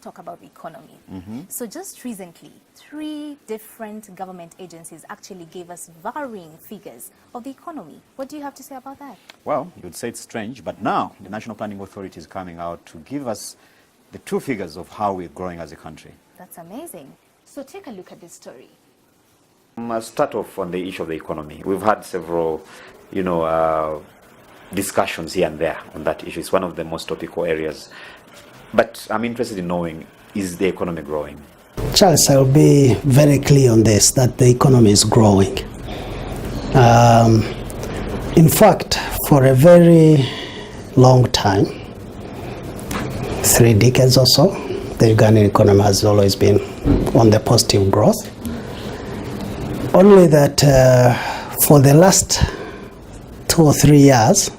talk about the economy. So just recently, 3 different government agencies actually gave us varying figures of the economy. What do you have to say about that? Well, you'd say it's strange, but now the National Planning Authority is coming out to give us the true figures of how we're growing as a country. That's amazing. So take a look at this story. I'll start off on the issue of the economy. We've had several, discussions here and there on that issue. It's one of the most topical areas. But I'm interested in knowing, is the economy growing? Charles, I'll be very clear on this, that the economy is growing. In fact, for a very long time, 3 decades or so, the Ugandan economy has always been on the positive growth. Only that for the last 2 or 3 years,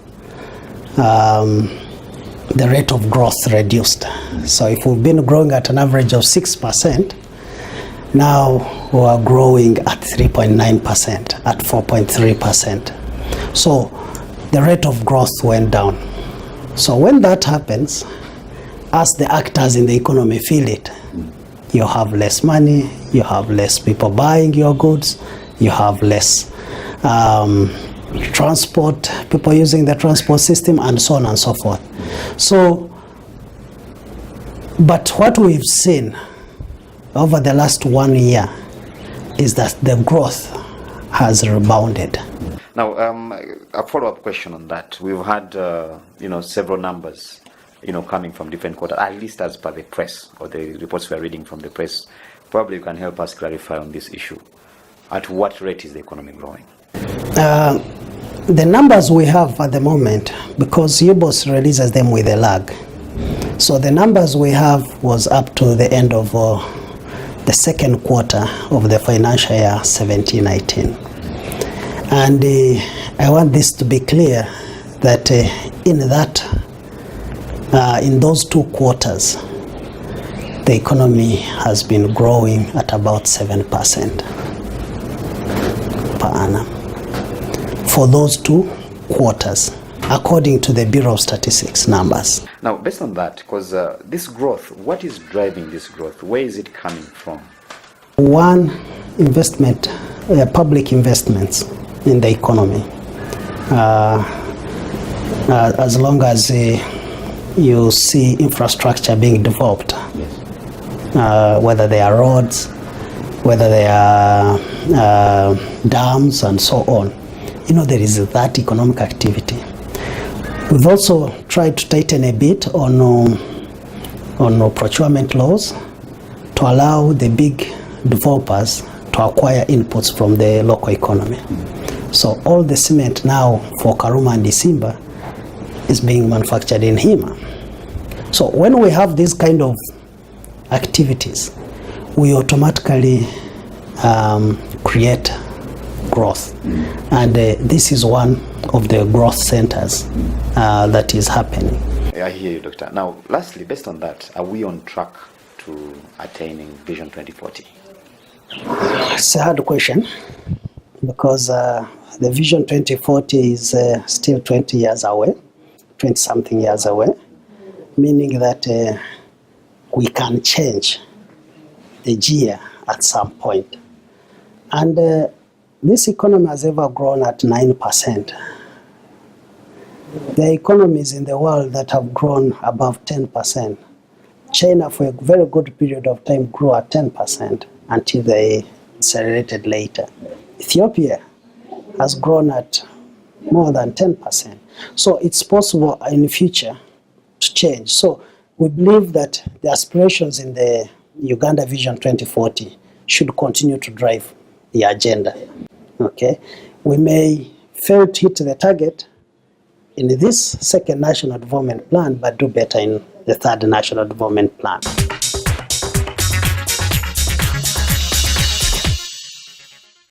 the rate of growth reduced. So if we've been growing at an average of 6%, now we are growing at 3.9%, at 4.3%. So the rate of growth went down. So when that happens, as the actors in the economy feel it, you have less money, you have less people buying your goods, you have less transport, people using the transport system, and so on and so forth. So, but what we've seen over the last 1 year is that the growth has rebounded. Now, a follow-up question on that. We've had, several numbers, coming from different quarters, at least as per the press or the reports we are reading from the press. Probably you can help us clarify on this issue. At what rate is the economy growing? The numbers we have at the moment, because UBOS releases them with a lag. So the numbers we have was up to the end of the second quarter of the financial year 17-18. And I want this to be clear that in those 2 quarters, the economy has been growing at about 7% per annum. For those 2 quarters, according to the Bureau of Statistics numbers. Now, based on that, because this growth, what is driving this growth? Where is it coming from? One, investment, public investments in the economy. As long as you see infrastructure being developed, whether they are roads, whether they are dams and so on, there is that economic activity. We've also tried to tighten a bit on procurement laws to allow the big developers to acquire inputs from the local economy. So all the cement now for Karuma and Isimba is being manufactured in Hima. So when we have these kind of activities, we automatically create growth. And this is one of the growth centers that is happening. I hear you, Doctor. Now, lastly, based on that, are we on track to attaining Vision 2040? It's a hard question because the Vision 2040 is still 20 years away, 20-something years away, meaning that we can change the gear at some point. And this economy has ever grown at 9%. There are economies in the world that have grown above 10%. China, for a very good period of time, grew at 10% until they accelerated later. Ethiopia has grown at more than 10%. So it's possible in the future to change. So we believe that the aspirations in the Uganda Vision 2040 should continue to drive the agenda. Okay, we may fail to hit the target in this second National Development Plan, but do better in the third National Development Plan.